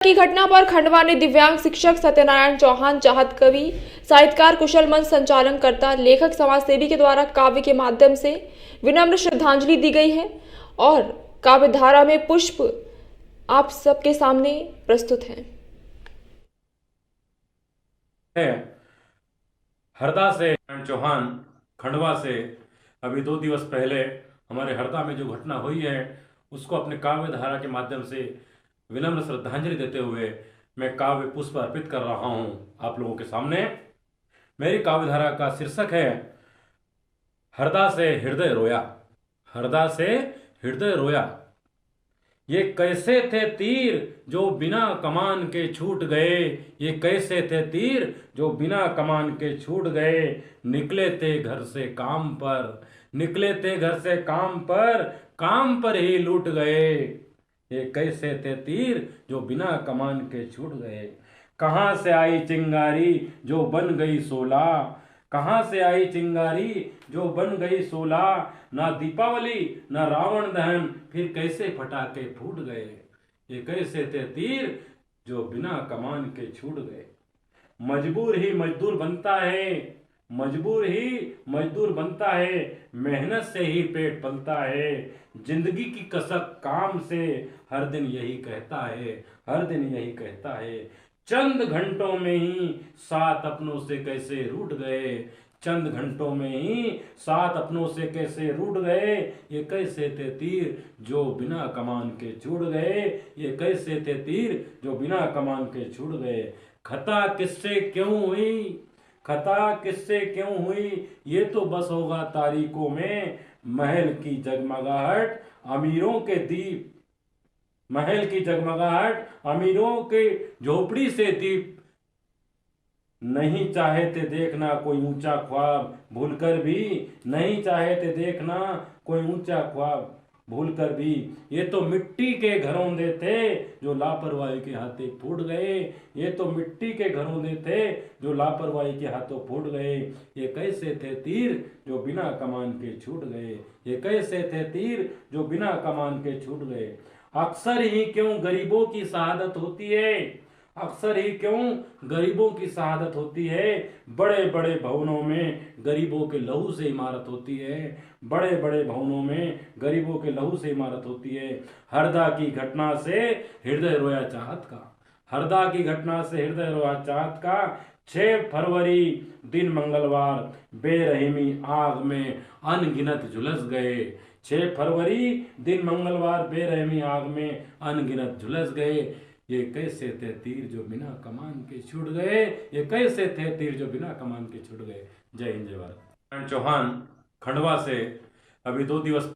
की घटना पर खंडवा ने दिव्यांग शिक्षक सत्यनारायण चौहान, चाहत कवि, साहित्यकार, कुशल मंच संचालन करता, लेखक, समाज सेवी के द्वारा काव्य के माध्यम से विनम्र श्रद्धांजलि दी गई है और काव्य धारा में पुष्प आप सबके सामने प्रस्तुत हैं। हरदा से चौहान खंडवा से अभी 2 दिवस पहले हमारे हरदा में जो घटना हुई है उसको अपने काव्य धारा के माध्यम से विनम्र श्रद्धांजलि देते हुए मैं काव्य पुष्प अर्पित कर रहा हूं आप लोगों के सामने। मेरी काव्य धारा का शीर्षक है हरदा से हृदय रोया। हरदा से हृदय रोया। ये कैसे थे तीर जो बिना कमान के छूट गए। ये कैसे थे तीर जो बिना कमान के छूट गए। निकले थे घर से काम पर, निकले थे घर से काम पर ही लूट गए। ये कैसे थे तीर जो बिना कमान के छूट गए। कहाँ से आई चिंगारी जो बन गई सोला। कहाँ से आई चिंगारी जो बन गई सोला। ना दीपावली ना रावण दहन फिर कैसे पटाखे फूट गए। ये कैसे थे तीर जो बिना कमान के छूट गए। मजबूर ही मजदूर बनता है, मजबूर ही मजदूर बनता है, मेहनत से ही पेट पलता है। जिंदगी की कसक काम से हर दिन यही कहता है, हर दिन यही कहता है। चंद घंटों में ही 7 अपनों से कैसे रूठ गए। चंद घंटों में ही 7 अपनों से कैसे रूठ गए। ये कैसे थे तीर जो बिना कमान के छूट गए। ये कैसे थे तीर जो बिना कमान के छूट गए। खता किससे क्यों हुई, खता किससे क्यों हुई, ये तो बस होगा तारीखों में। महल की जगमगाहट अमीरों के दीप, महल की जगमगाहट अमीरों के झोपड़ी से दीप। नहीं चाहे थे देखना कोई ऊंचा ख्वाब भूलकर भी, नहीं चाहे थे देखना कोई ऊंचा ख्वाब भूलकर भी। ये तो मिट्टी के घरौंदे थे जो लापरवाही के हाथे फूट गए। ये तो मिट्टी के घरौंदे थे जो लापरवाही के हाथों फूट गए। ये कैसे थे तीर जो बिना कमान के छूट गए। ये कैसे थे तीर जो बिना कमान के छूट गए। अक्सर ही क्यों गरीबों की शहादत होती है, अक्सर ही क्यों गरीबों की शहादत होती है। बड़े बड़े भवनों में गरीबों के लहू से इमारत होती है, बड़े बड़े भवनों में गरीबों के लहू से इमारत होती है। हरदा की घटना से हृदय रोया चाहत का, हरदा की घटना से हृदय रोया चाहत का। 6 फरवरी दिन मंगलवार बेरहमी आग में अनगिनत झुलस गए। 6 फरवरी दिन मंगलवार बेरहमी आग में अनगिनत झुलस गए। ये कैसे थे तीर जो बिना कमान के छूट गए। ये कैसे थे तीर जो बिना कमान के छूट गए। जय हिंद जय भारत। चौहान खंडवा से अभी 2 दिवस